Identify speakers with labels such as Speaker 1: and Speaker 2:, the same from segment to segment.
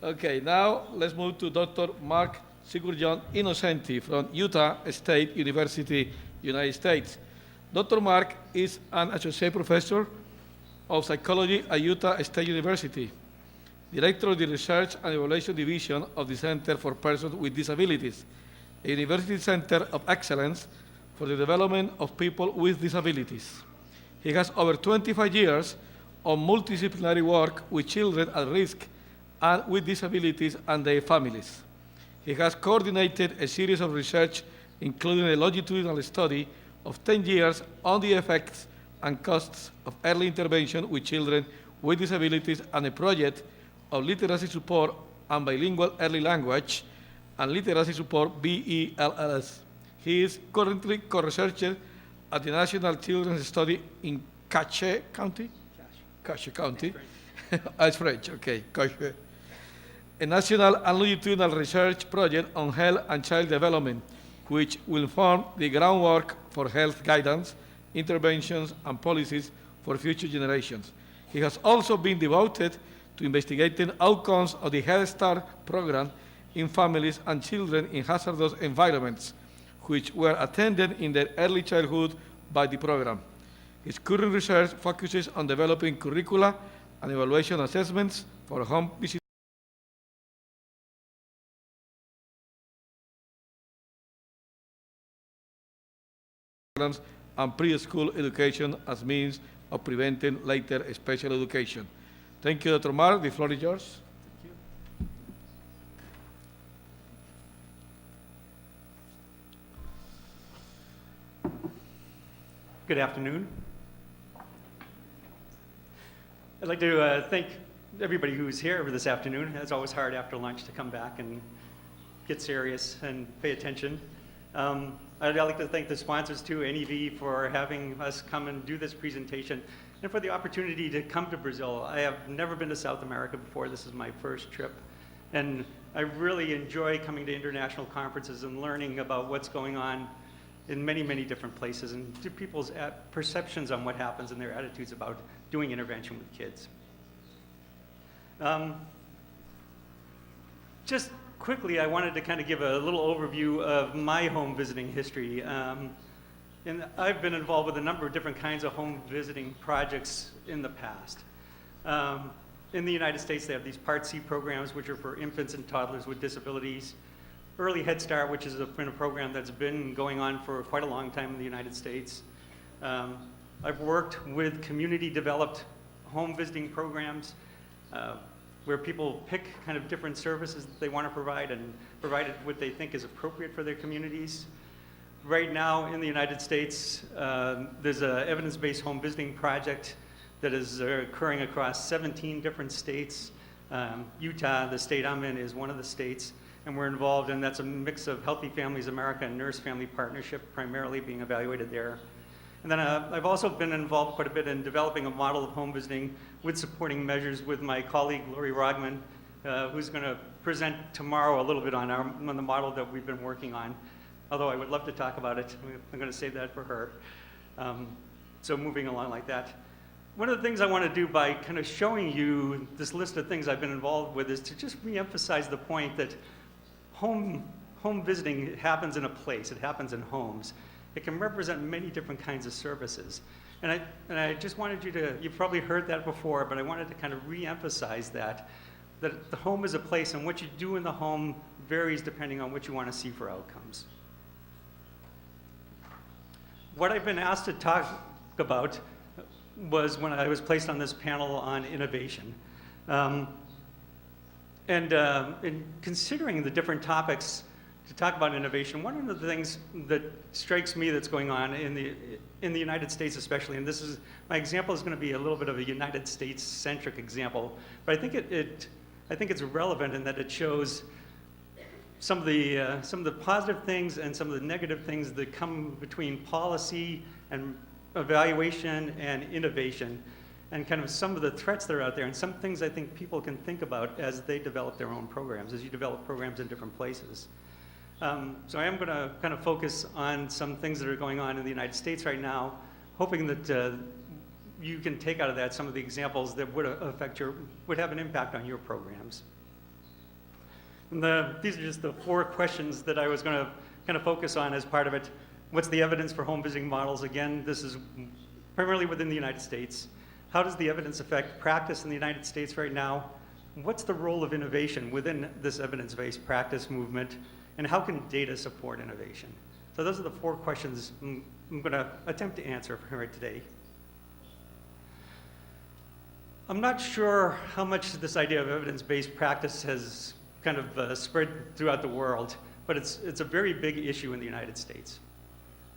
Speaker 1: Okay, now let's move to Dr. Mark Sigurjon Innocenti from Utah State University, United States. Dr. Mark is an associate professor of psychology at Utah State University, director of the Research and Evaluation Division of the Center for Persons with Disabilities, a university center of excellence for the development of people with disabilities. He has over 25 years of multidisciplinary work with children at risk and with disabilities and their families. He has coordinated a series of research, including a longitudinal study of 10 years on the effects and costs of early intervention with children with disabilities, and a project of literacy support and bilingual early language and literacy support BELLS. He is currently co-researcher at the National Children's Study in Cache County? Cache County. It's French, okay, Cache. A national and longitudinal research project on health and child development, which will form the groundwork for health guidance, interventions, and policies for future generations. He has also been devoted to investigating outcomes of the Head Start program in families and children in hazardous environments, which were attended in their early childhood by the program. His current research focuses on developing curricula and evaluation assessments for home visitations and preschool education as means of preventing later special education. Thank you, Dr. Mark. The floor is yours.
Speaker 2: Good afternoon. I'd like to thank everybody who's here this afternoon. It's always hard after lunch to come back and get serious and pay attention. I'd like to thank the sponsors too, NEV, for having us come and do this presentation, and for the opportunity to come to Brazil. I have never been to South America before. This is my first trip. And I really enjoy coming to international conferences and learning about what's going on in many, many different places, and to people's perceptions on what happens and their attitudes about doing intervention with kids. Just quickly, I wanted to kind of give a little overview of my home visiting history. And I've been involved with a number of different kinds of home visiting projects in the past. In the United States, they have these Part C programs, which are for infants and toddlers with disabilities. Early Head Start, which is been a program that's been going on for quite a long time in the United States. I've worked with community-developed home visiting programs where people pick kind of different services that they want to provide and provide what they think is appropriate for their communities. Right now in the United States, there's an evidence-based home visiting project that is occurring across 17 different states. Utah, the state I'm in, is one of the states, and we're involved, and that's a mix of Healthy Families America and Nurse Family Partnership primarily being evaluated there. And then I've also been involved quite a bit in developing a model of home visiting with supporting measures with my colleague, Lori Rogman, who's going to present tomorrow a little bit on the model that we've been working on. Although I would love to talk about it, I'm going to save that for her. So moving along like that. One of the things I want to do by kind of showing you this list of things I've been involved with is to just re-emphasize the point that home visiting happens in a place, it happens in homes. It can represent many different kinds of services. And I just wanted you to, you've probably heard that before, but I wanted to kind of re-emphasize that the home is a place, and what you do in the home varies depending on what you want to see for outcomes. What I've been asked to talk about was when I was placed on this panel on innovation. In considering the different topics to talk about innovation, one of the things that strikes me that's going on in the United States especially, and this is, my example is going to be a little bit of a United States-centric example, but I think it's relevant in that it shows some of the positive things and some of the negative things that come between policy and evaluation and innovation, and kind of some of the threats that are out there, and some things I think people can think about as they develop their own programs, as you develop programs in different places. So I am going to kind of focus on some things that are going on in the United States right now, hoping that you can take out of that some of the examples that would have an impact on your programs. And these are just the 4 questions that I was going to kind of focus on as part of it. What's the evidence for home visiting models? Again, this is primarily within the United States. How does the evidence affect practice in the United States right now? What's the role of innovation within this evidence-based practice movement? And how can data support innovation? So those are the 4 questions I'm going to attempt to answer right today. I'm not sure how much this idea of evidence-based practice has kind of spread throughout the world, but it's a very big issue in the United States.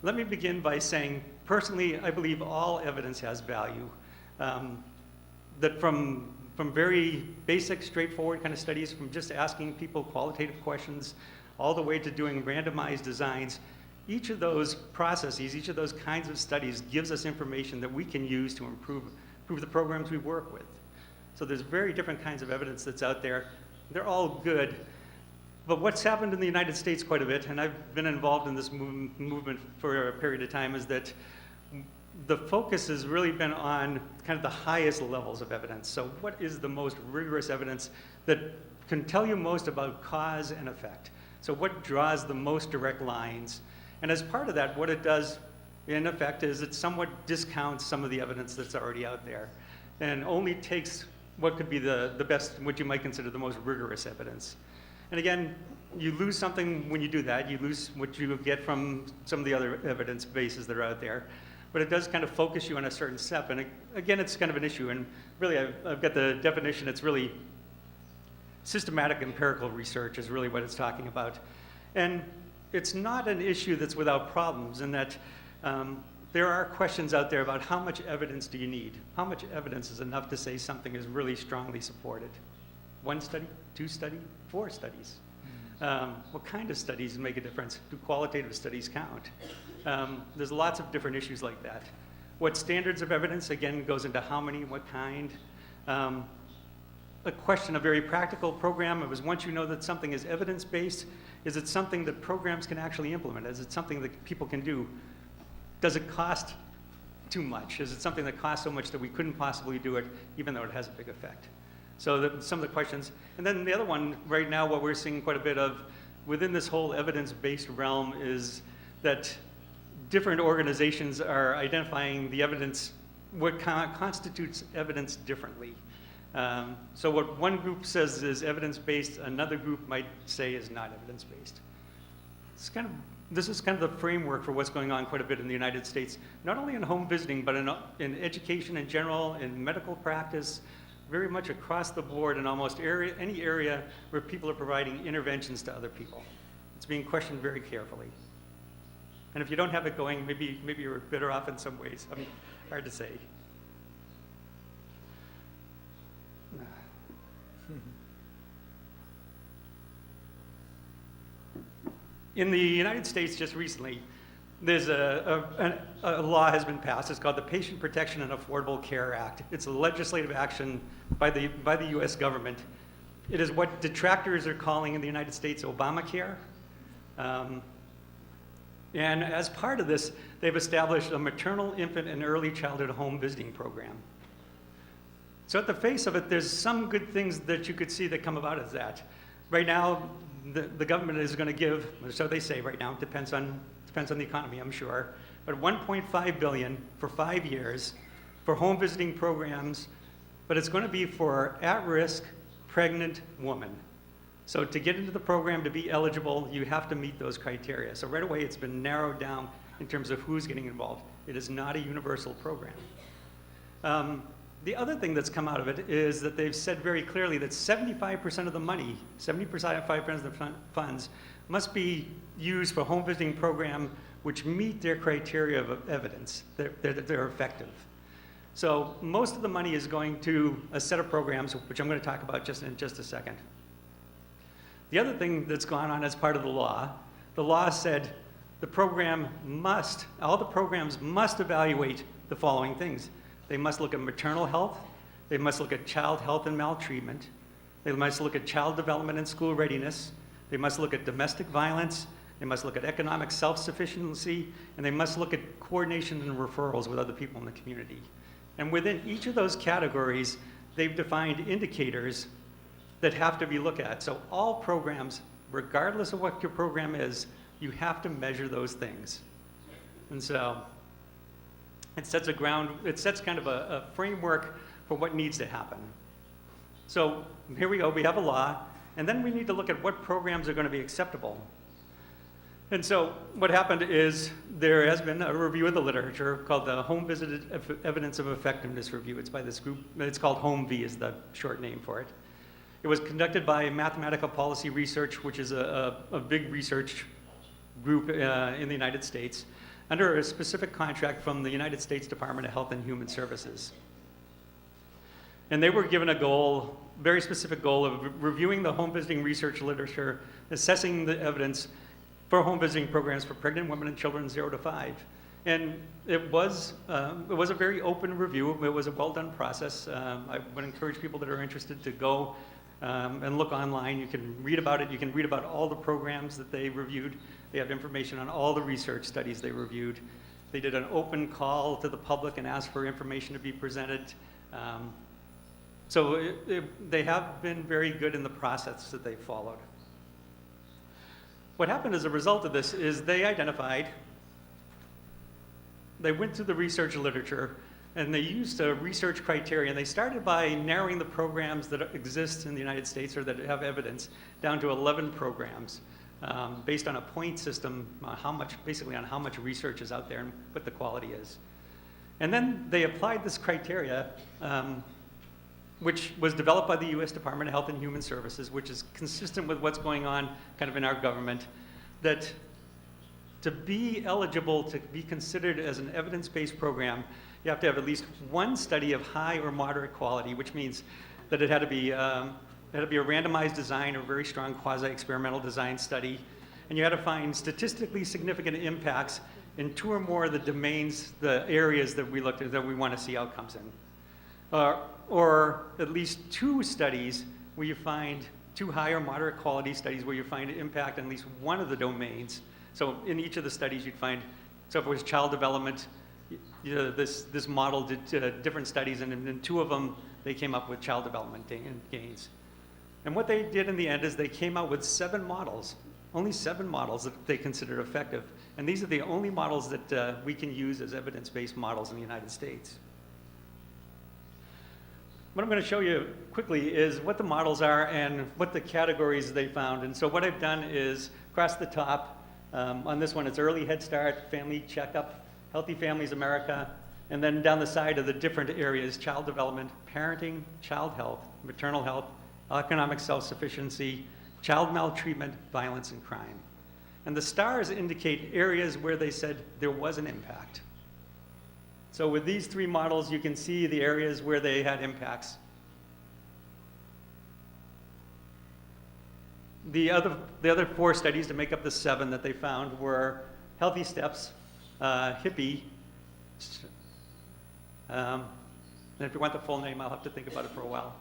Speaker 2: Let me begin by saying, personally, I believe all evidence has value. That from very basic, straightforward kind of studies, from just asking people qualitative questions, all the way to doing randomized designs, each of those processes, each of those kinds of studies gives us information that we can use to improve the programs we work with. So there's very different kinds of evidence that's out there. They're all good. But what's happened in the United States quite a bit, and I've been involved in this movement for a period of time, is that the focus has really been on kind of the highest levels of evidence. So what is the most rigorous evidence that can tell you most about cause and effect? So what draws the most direct lines? And as part of that, what it does, in effect, is it somewhat discounts some of the evidence that's already out there and only takes what could be the best, what you might consider the most rigorous evidence. And again, you lose something when you do that. You lose what you get from some of the other evidence bases that are out there. But it does kind of focus you on a certain step. And again, it's kind of an issue. And really, I've got the definition. It's really systematic empirical research is really what it's talking about. And it's not an issue that's without problems in that there are questions out there about how much evidence do you need? How much evidence is enough to say something is really strongly supported? 1 study, 2 studies, 4 studies? What kind of studies make a difference? Do qualitative studies count? There's lots of different issues like that. What standards of evidence, again, goes into how many, what kind. A question, a very practical program, it was once you know that something is evidence-based, is it something that programs can actually implement? Is it something that people can do? Does it cost too much? Is it something that costs so much that we couldn't possibly do it, even though it has a big effect? So some of the questions. And then the other one, right now, what we're seeing quite a bit of within this whole evidence-based realm is that different organizations are identifying the evidence, what constitutes evidence differently. So what one group says is evidence-based, another group might say is not evidence-based. This is kind of the framework for what's going on quite a bit in the United States, not only in home visiting, but in education in general, in medical practice, very much across the board in almost any area where people are providing interventions to other people. It's being questioned very carefully. And if you don't have it going, maybe you're better off in some ways. I mean, hard to say. In the United States, just recently, there's a law has been passed. It's called the Patient Protection and Affordable Care Act. It's a legislative action by the U.S. government. It is what detractors are calling in the United States Obamacare. And as part of this, they've established a maternal, infant, and early childhood home visiting program. So at the face of it, there's some good things that you could see that come about as that. Right now, the government is going to give, so they say right now, it depends on the economy, I'm sure, but $1.5 billion for 5 years for home visiting programs, but it's going to be for at-risk pregnant women. So to get into the program, to be eligible, you have to meet those criteria. So right away, it's been narrowed down in terms of who's getting involved. It is not a universal program. The other thing that's come out of it is that they've said very clearly that 75% of the money, 75% of the funds must be used for home visiting program which meet their criteria of evidence, that they're effective. So most of the money is going to a set of programs, which I'm going to talk about in just a second. The other thing that's gone on as part of the law said all the programs must evaluate the following things. They must look at maternal health, they must look at child health and maltreatment, they must look at child development and school readiness, they must look at domestic violence, they must look at economic self-sufficiency, and they must look at coordination and referrals with other people in the community. And within each of those categories, they've defined indicators that have to be looked at. So all programs, regardless of what your program is, you have to measure those things. And so it sets kind of a framework for what needs to happen. So here we go, we have a law, and then we need to look at what programs are going to be acceptable. And so what happened is there has been a review of the literature called the Home Visited Evidence of Effectiveness Review. It's by this group, it's called HOME-V is the short name for it. It was conducted by Mathematical Policy Research, which is a big research group in the United States, under a specific contract from the United States Department of Health and Human Services. And they were given a goal, very specific goal of reviewing the home visiting research literature, assessing the evidence for home visiting programs for pregnant women and children 0 to 5. And it was a very open review. It was a well-done process. I would encourage people that are interested to go and look online. You can read about it. You can read about all the programs that they reviewed. They have information on all the research studies they reviewed. They did an open call to the public and asked for information to be presented. So they have been very good in the process that they followed. What happened as a result of this is they went through the research literature and they used a research criteria. And they started by narrowing the programs that exist in the United States or that have evidence down to 11 programs based on a point system, basically on how much research is out there and what the quality is. And then they applied this criteria which was developed by the U.S. Department of Health and Human Services, which is consistent with what's going on kind of in our government, that to be eligible to be considered as an evidence-based program, you have to have at least one study of high or moderate quality, which means that it had to be a randomized design or very strong quasi-experimental design study, and you had to find statistically significant impacts in 2 or more of the domains, the areas that we looked at, that we want to see outcomes in. Or at least 2 studies where you find 2 high or moderate quality studies where you find impact in at least one of the domains. So in each of the studies you'd find, so if it was child development, this model did different studies, and in 2 of them they came up with child development gains. And what they did in the end is they came out with 7 models, only 7 models that they considered effective. And these are the only models that we can use as evidence-based models in the United States. What I'm going to show you quickly is what the models are and what the categories they found. And so what I've done is, across the top, on this one it's Early Head Start, Family Checkup, Healthy Families America, and then down the side of the different areas, child development, parenting, child health, maternal health, economic self-sufficiency, child maltreatment, violence, and crime. And the stars indicate areas where they said there was an impact. So with these 3 models, you can see the areas where they had impacts. The other 4 studies to make up the 7 that they found were Healthy Steps, HIPPY, and if you want the full name, I'll have to think about it for a while.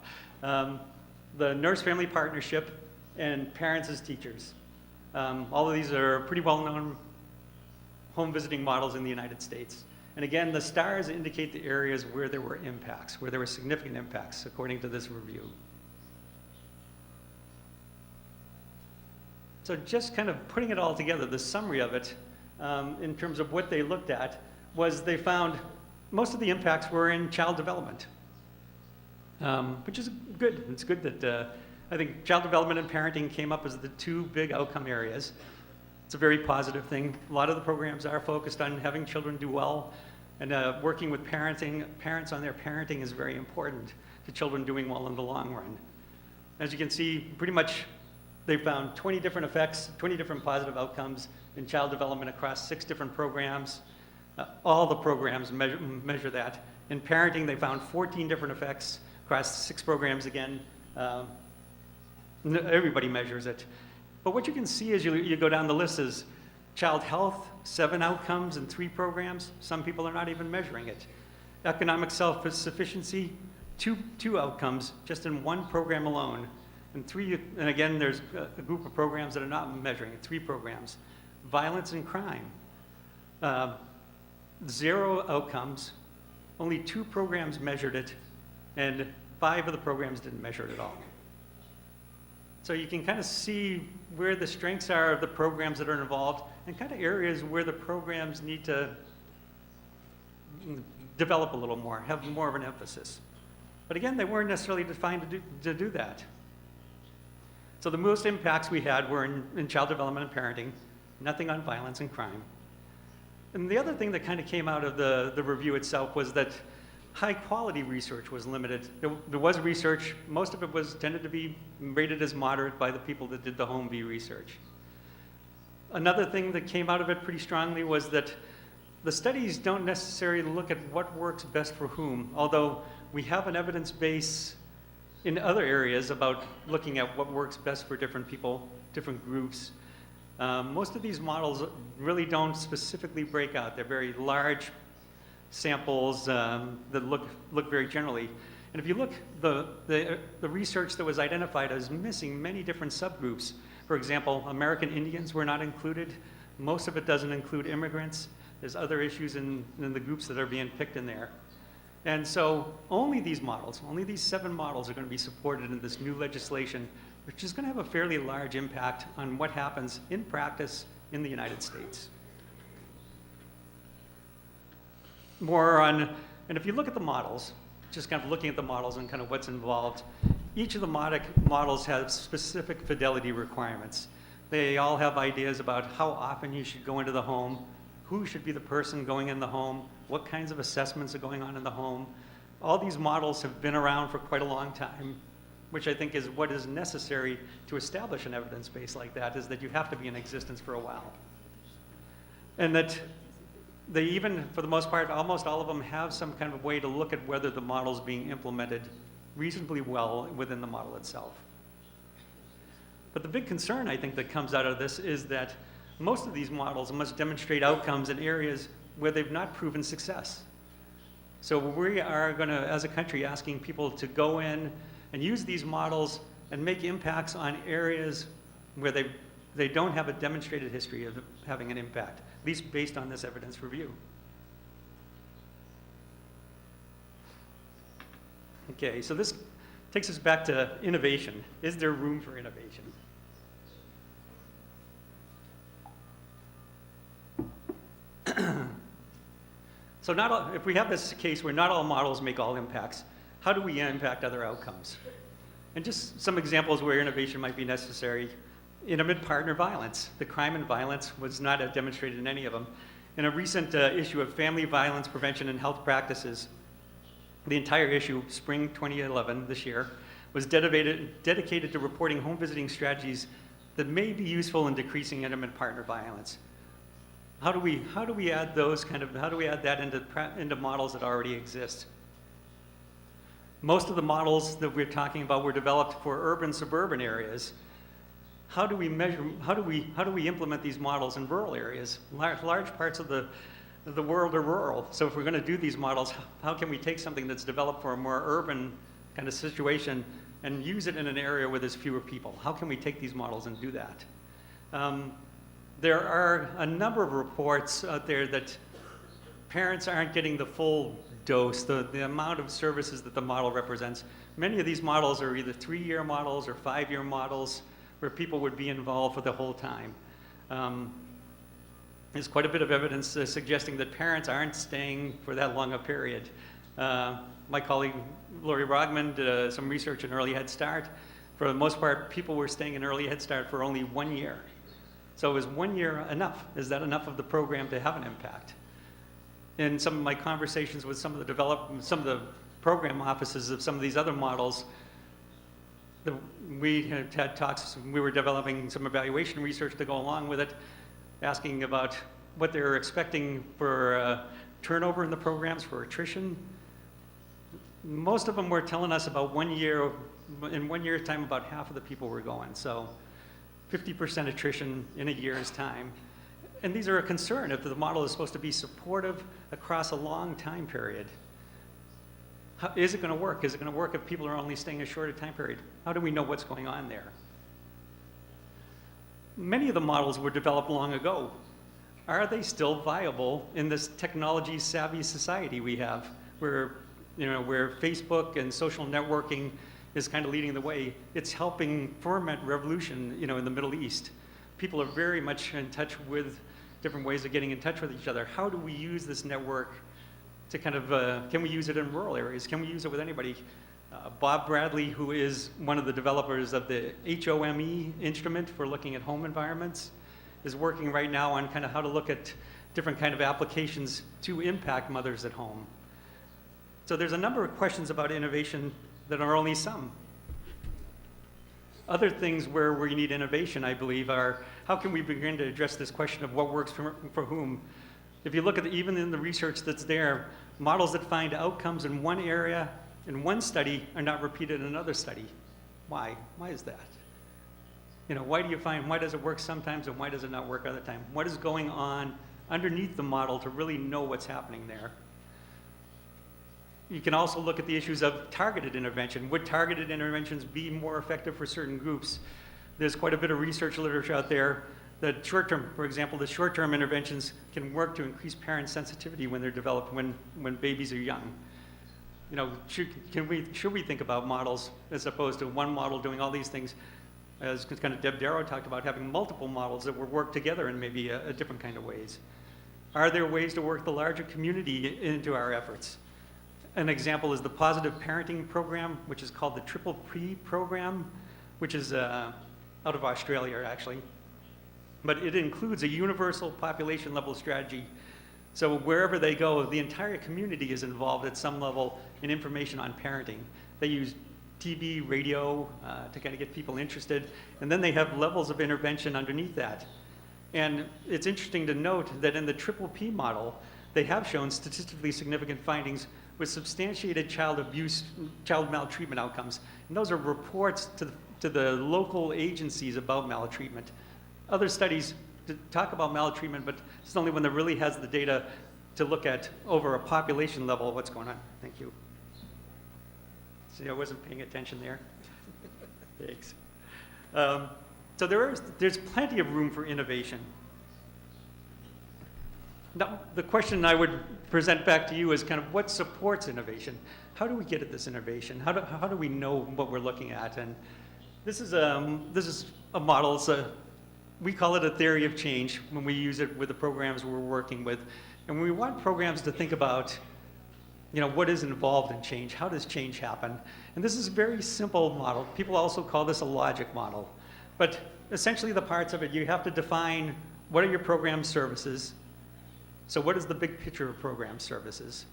Speaker 2: The Nurse-Family Partnership, and Parents as Teachers. All of these are pretty well-known home visiting models in the United States. And again, the stars indicate the areas where there were impacts, where there were significant impacts, according to this review. So just kind of putting it all together, the summary of it, in terms of what they looked at, was they found most of the impacts were in child development, which is good. It's good that I think child development and parenting came up as the 2 big outcome areas. It's a very positive thing. A lot of the programs are focused on having children do well, and working with parents on their parenting is very important to children doing well in the long run. As you can see, pretty much they found 20 different effects, 20 different positive outcomes in child development across 6 different programs. All the programs measure that. In parenting, they found 14 different effects across 6 programs again. Everybody measures it. But what you can see as you go down the list is child health, 7 outcomes in 3 programs. Some people are not even measuring it. Economic self-sufficiency, 2 outcomes just in 1 program alone. And again, there's a group of programs that are not measuring it, 3 programs. Violence and crime, 0 outcomes, only 2 programs measured it, and 5 of the programs didn't measure it at all. So you can kind of see where the strengths are of the programs that are involved and kind of areas where the programs need to develop a little more, have more of an emphasis. But again, they weren't necessarily defined to do that. So the most impacts we had were in child development and parenting, nothing on violence and crime. And the other thing that kind of came out of the review itself was that high quality research was limited. There was research, most of it tended to be rated as moderate by the people that did the home view research. Another thing that came out of it pretty strongly was that the studies don't necessarily look at what works best for whom, although we have an evidence base in other areas about looking at what works best for different people, different groups. Most of these models really don't specifically break out. They're very large samples that look very generally. And if you look, the research that was identified as missing many different subgroups. For example, American Indians were not included. Most of it doesn't include immigrants. There's other issues in the groups that are being picked in there. And so only these models, only these 7 models are going to be supported in this new legislation, which is going to have a fairly large impact on what happens in practice in the United States. And if you look at the models, just kind of looking at the models and kind of what's involved, each of the models has specific fidelity requirements. They all have ideas about how often you should go into the home, who should be the person going in the home, what kinds of assessments are going on in the home. All these models have been around for quite a long time, which I think is what is necessary to establish an evidence base like that, is that you have to be in existence for a while. And that they even, for the most part, almost all of them have some kind of way to look at whether the model's being implemented reasonably well within the model itself. But the big concern, I think, that comes out of this is that most of these models must demonstrate outcomes in areas where they've not proven success. So we are going to, as a country, asking people to go in and use these models and make impacts on areas where they don't have a demonstrated history of having an impact, at least based on this evidence review. Okay, so this takes us back to innovation. Is there room for innovation? So if we have this case where not all models make all impacts, how do we impact other outcomes? And just some examples where innovation might be necessary. Intimate partner violence. The crime and violence was not demonstrated in any of them. In a recent issue of Family Violence Prevention and Health Practices, the entire issue, spring 2011, this year, was dedicated to reporting home visiting strategies that may be useful in decreasing intimate partner violence. How do we add that into models that already exist? Most of the models that we're talking about were developed for urban, suburban areas. How do we implement these models in rural areas? Large parts of the world are rural. So if we're going to do these models, how can we take something that's developed for a more urban kind of situation and use it in an area where there's fewer people? How can we take these models and do that? There are a number of reports out there that parents aren't getting the full dose, the amount of services that the model represents. Many of these models are either 3-year models or 5-year models where people would be involved for the whole time. There's quite a bit of evidence suggesting that parents aren't staying for that long a period. My colleague, Lori Rogman, did some research in Early Head Start. For the most part, people were staying in Early Head Start for only 1 year. So is 1 year enough? Is that enough of the program to have an impact? In some of my conversations with some of the program offices of some of these other models, we had talks, we were developing some evaluation research to go along with it, asking about what they're expecting for turnover in the programs, for attrition. Most of them were telling us about 1 year, in 1 year's time, about half of the people were going. So 50% attrition in a year's time. And these are a concern if the model is supposed to be supportive across a long time period. Is it going to work? Is it going to work if people are only staying a shorter time period? How do we know what's going on there? Many of the models were developed long ago. Are they still viable in this technology-savvy society we have, where Facebook and social networking is kind of leading the way. It's helping ferment revolution, in the Middle East. People are very much in touch with different ways of getting in touch with each other. How do we use this network to kind of, can we use it in rural areas? Can we use it with anybody? Bob Bradley, who is one of the developers of the HOME instrument for looking at home environments, is working right now on kind of how to look at different kind of applications to impact mothers at home. So there's a number of questions about innovation that are only some. Other things where we need innovation, I believe, are how can we begin to address this question of what works for whom? If you look at even in the research that's there, models that find outcomes in one area, in one study, are not repeated in another study. Why? Why is that? Why does it work sometimes and why does it not work other times? What is going on underneath the model to really know what's happening there? You can also look at the issues of targeted intervention. Would targeted interventions be more effective for certain groups? There's quite a bit of research literature out there that short-term, for example, the short-term interventions can work to increase parent sensitivity when they're developed, when babies are young. Should we think about models as opposed to one model doing all these things, as kind of Deb Darrow talked about, having multiple models that will work together in maybe a different kind of ways? Are there ways to work the larger community into our efforts? An example is the Positive Parenting Program, which is called the Triple P Program, which is out of Australia, actually. But it includes a universal population level strategy. So wherever they go, the entire community is involved at some level in information on parenting. They use TV, radio, to kind of get people interested, and then they have levels of intervention underneath that. And it's interesting to note that in the Triple P model, they have shown statistically significant findings with substantiated child abuse, child maltreatment outcomes. And those are reports to the local agencies about maltreatment. Other studies talk about maltreatment, but it's only when there really has the data to look at over a population level what's going on. Thank you. See, I wasn't paying attention there. Thanks. So there's plenty of room for innovation. Now, the question I would present back to you is kind of what supports innovation? How do we get at this innovation? How do we know what we're looking at? And this is a model. We call it a theory of change when we use it with the programs we're working with. And we want programs to think about, what is involved in change? How does change happen? And this is a very simple model. People also call this a logic model. But essentially the parts of it, you have to define what are your program services. So what is the big picture of program services?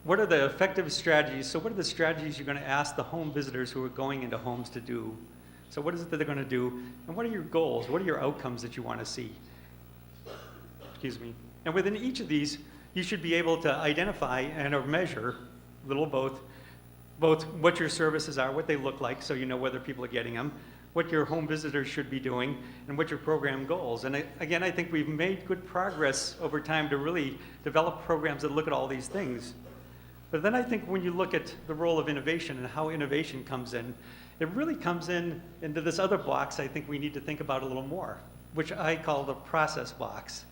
Speaker 2: What are the effective strategies? So what are the strategies you're going to ask the home visitors who are going into homes to do? So what is it that they're going to do? And what are your goals? What are your outcomes that you want to see? Excuse me. And within each of these, you should be able to identify and or measure, a little both what your services are, what they look like, so you know whether people are getting them, what your home visitors should be doing, and what your program goals. And again, I think we've made good progress over time to really develop programs that look at all these things. But then I think when you look at the role of innovation and how innovation comes in, it really comes into this other box I think we need to think about a little more, which I call the process box.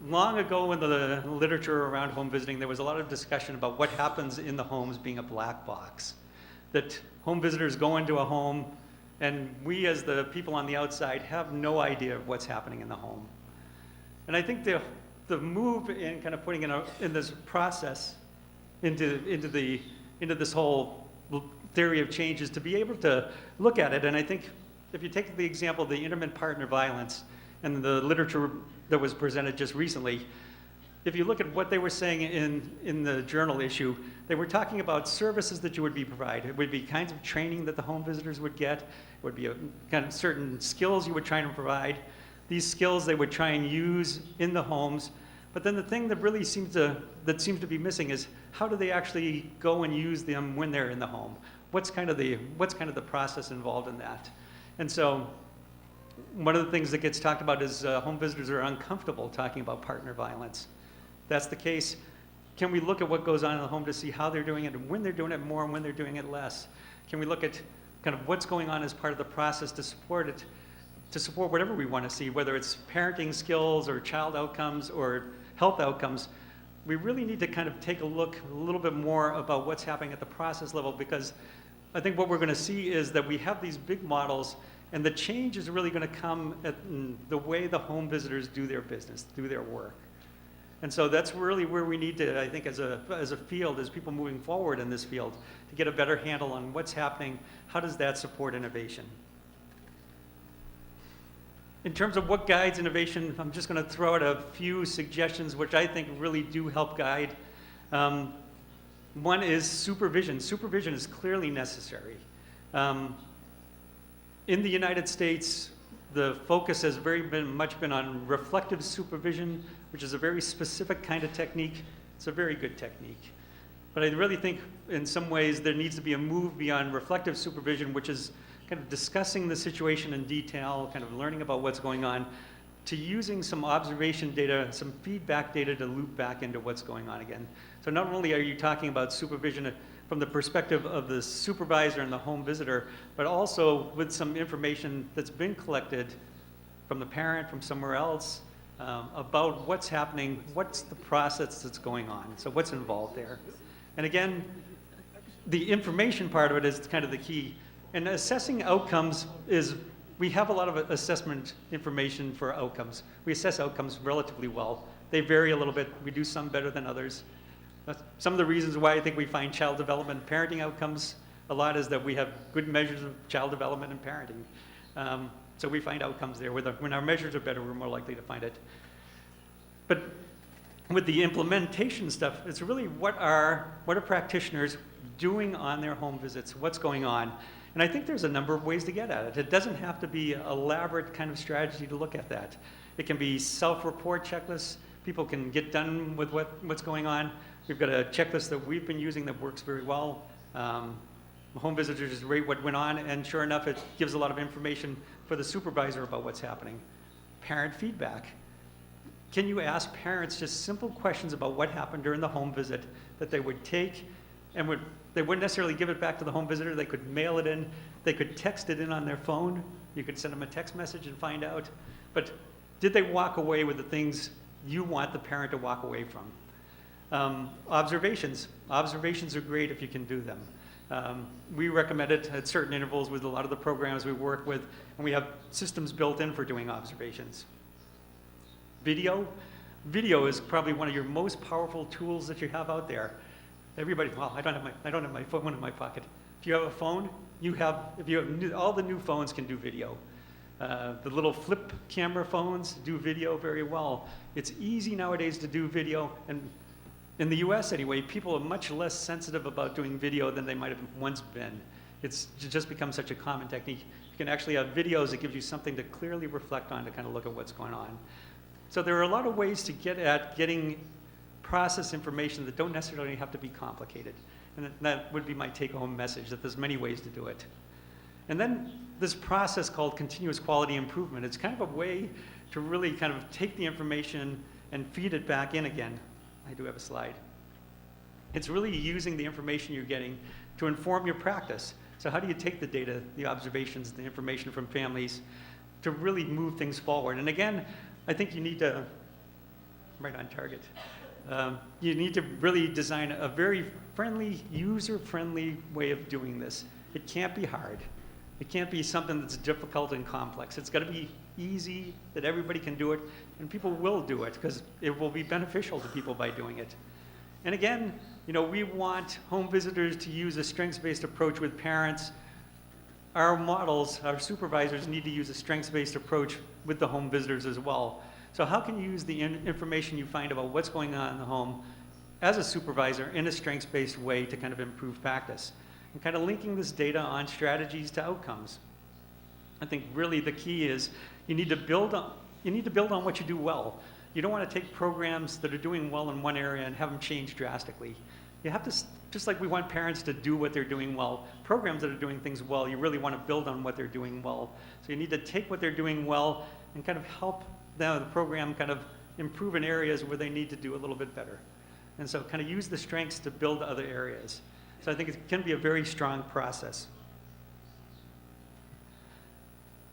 Speaker 2: Long ago in the literature around home visiting, there was a lot of discussion about what happens in the homes being a black box. That home visitors go into a home and we as the people on the outside have no idea of what's happening in the home. And I think the move in kind of putting in this process into this whole theory of change is to be able to look at it. And I think if you take the example of the intimate partner violence and the literature that was presented just recently, if you look at what they were saying in the journal issue, they were talking about services that you would be provided. It would be kinds of training that the home visitors would get. It would be a kind of certain skills you would try to provide. These skills they would try and use in the homes. But then the thing that really seems to be missing is how do they actually go and use them when they're in the home? What's kind of the process involved in that? And so one of the things that gets talked about is home visitors are uncomfortable talking about partner violence. That's the case. Can we look at what goes on in the home to see how they're doing it and when they're doing it more and when they're doing it less? Can we look at kind of what's going on as part of the process to support it, to support whatever we want to see, whether it's parenting skills or child outcomes or health outcomes? we really need to kind of take a look a little bit more about what's happening at the process level, because I think what we're going to see is that we have these big models, and the change is really going to come in the way the home visitors do their business, do their work. And so that's really where we need to, I think, as a field, as people moving forward in this field, to get a better handle on what's happening, how does that support innovation. In terms of what guides innovation, I'm just going to throw out a few suggestions which I think really do help guide. One is supervision. Supervision is clearly necessary. In the United States, the focus has much been on reflective supervision, which is a very specific kind of technique. It's a very good technique. But I really think in some ways there needs to be a move beyond reflective supervision, which is kind of discussing the situation in detail, kind of learning about what's going on, to using some observation data, some feedback data to loop back into what's going on again. So not only are you talking about supervision from the perspective of the supervisor and the home visitor, but also with some information that's been collected from the parent, from somewhere else, about what's happening, what's the process that's going on, so what's involved there. And again, the information part of it is kind of the key. And assessing outcomes is, we have a lot of assessment information for outcomes. We assess outcomes relatively well. They vary a little bit. We do some better than others. Some of the reasons why I think we find child development and parenting outcomes a lot is that we have good measures of child development and parenting. So we find outcomes there. When our measures are better, we're more likely to find it. But with the implementation stuff, it's really what are practitioners doing on their home visits, what's going on. And I think there's a number of ways to get at it. It doesn't have to be an elaborate kind of strategy to look at that. It can be self-report checklists. People can get done with what's going on. We've got a checklist that we've been using that works very well. Home visitors just rate what went on, and sure enough, it gives a lot of information for the supervisor about what's happening. Parent feedback. Can you ask parents just simple questions about what happened during the home visit that they would take and they wouldn't necessarily give it back to the home visitor. They could mail it in. They could text it in on their phone. You could send them a text message and find out. But did they walk away with the things you want the parent to walk away from? Observations. Observations are great if you can do them. We recommend it at certain intervals with a lot of the programs we work with, and we have systems built in for doing observations. Video. Video is probably one of your most powerful tools that you have out there. Everybody, well, I don't have my phone in my pocket. If you have a phone, all the new phones can do video. The little flip camera phones do video very well. It's easy nowadays to do video, and in the US anyway, people are much less sensitive about doing video than they might have once been. It's just become such a common technique. You can actually have videos that gives you something to clearly reflect on, to kind of look at what's going on. So there are a lot of ways to get at getting process information that don't necessarily have to be complicated. And that would be my take-home message, that there's many ways to do it. And then this process called continuous quality improvement, it's kind of a way to really kind of take the information and feed it back in again. I do have a slide. It's really using the information you're getting to inform your practice. So how do you take the data, the observations, the information from families to really move things forward? And again, I think you need to, right on target, you need to really design a very friendly, user-friendly way of doing this. It can't be hard. It can't be something that's difficult and complex. It's got to be easy, that everybody can do it, and people will do it because it will be beneficial to people by doing it. And again, we want home visitors to use a strengths-based approach with parents. Our models, our supervisors need to use a strengths-based approach with the home visitors as well. So how can you use the information you find about what's going on in the home as a supervisor in a strengths-based way to kind of improve practice? And kind of linking this data on strategies to outcomes. I think really the key is you need to build on what you do well. You don't want to take programs that are doing well in one area and have them change drastically. You have to, just like we want parents to do what they're doing well, programs that are doing things well, you really want to build on what they're doing well. So you need to take what they're doing well and kind of help the program kind of improve in areas where they need to do a little bit better. And so kind of use the strengths to build other areas. So I think it can be a very strong process.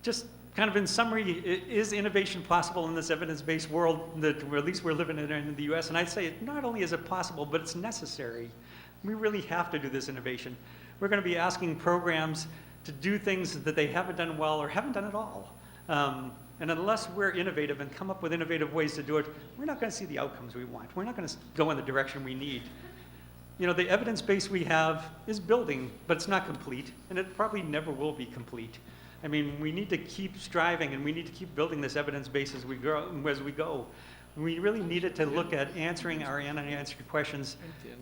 Speaker 2: Just kind of in summary, is innovation possible in this evidence-based world that, or at least we're living in the US? And I'd say not only is it possible, but it's necessary. We really have to do this innovation. We're going to be asking programs to do things that they haven't done well or haven't done at all. And unless we're innovative and come up with innovative ways to do it, we're not going to see the outcomes we want. We're not going to go in the direction we need. You know, the evidence base we have is building, but it's not complete, and it probably never will be complete. I mean, we need to keep striving, and we need to keep building this evidence base as we go. We really needed to look at answering our unanswered questions,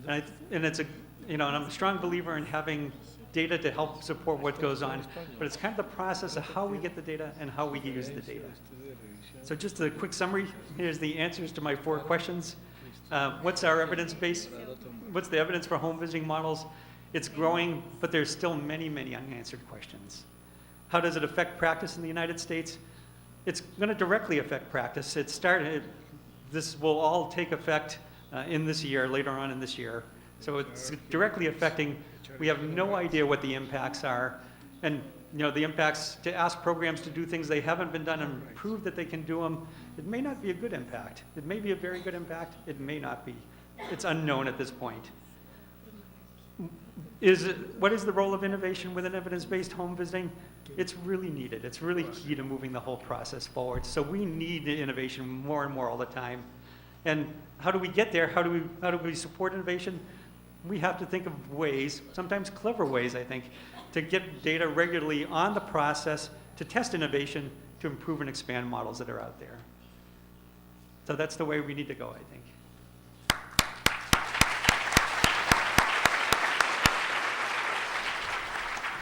Speaker 2: and it's a, you know, and I'm a strong believer in having data to help support what goes on, but it's kind of the process of how we get the data and how we use the data. So just a quick summary, here's the answers to my 4 questions. What's our evidence base? What's the evidence for home visiting models? It's growing, but there's still many, many unanswered questions. How does it affect practice in the United States? It's going to directly affect practice. This will all take effect in this year, later on in this year. So it's directly affecting. We have no idea what the impacts are. And you know, the impacts to ask programs to do things they haven't been done and prove that they can do them, it may not be a good impact. It may be a very good impact. It may not be. It's unknown at this point. What is the role of innovation within evidence-based home visiting? It's really needed. It's really key to moving the whole process forward. So we need innovation more and more all the time. And how do we get there? How do we support innovation? We have to think of ways, sometimes clever ways, I think, to get data regularly on the process to test innovation, to improve and expand models that are out there. So that's the way we need to go, I think.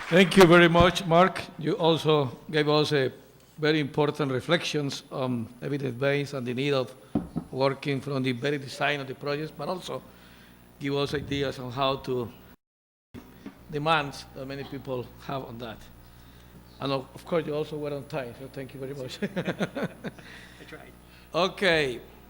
Speaker 1: Thank you very much, Mark. You also gave us a very important reflections on evidence-based and the need of working from the very design of the projects, but also give us ideas on how to demands that many people have on that. And of course, you also were on time, so thank you very much.
Speaker 2: I tried.
Speaker 1: Okay.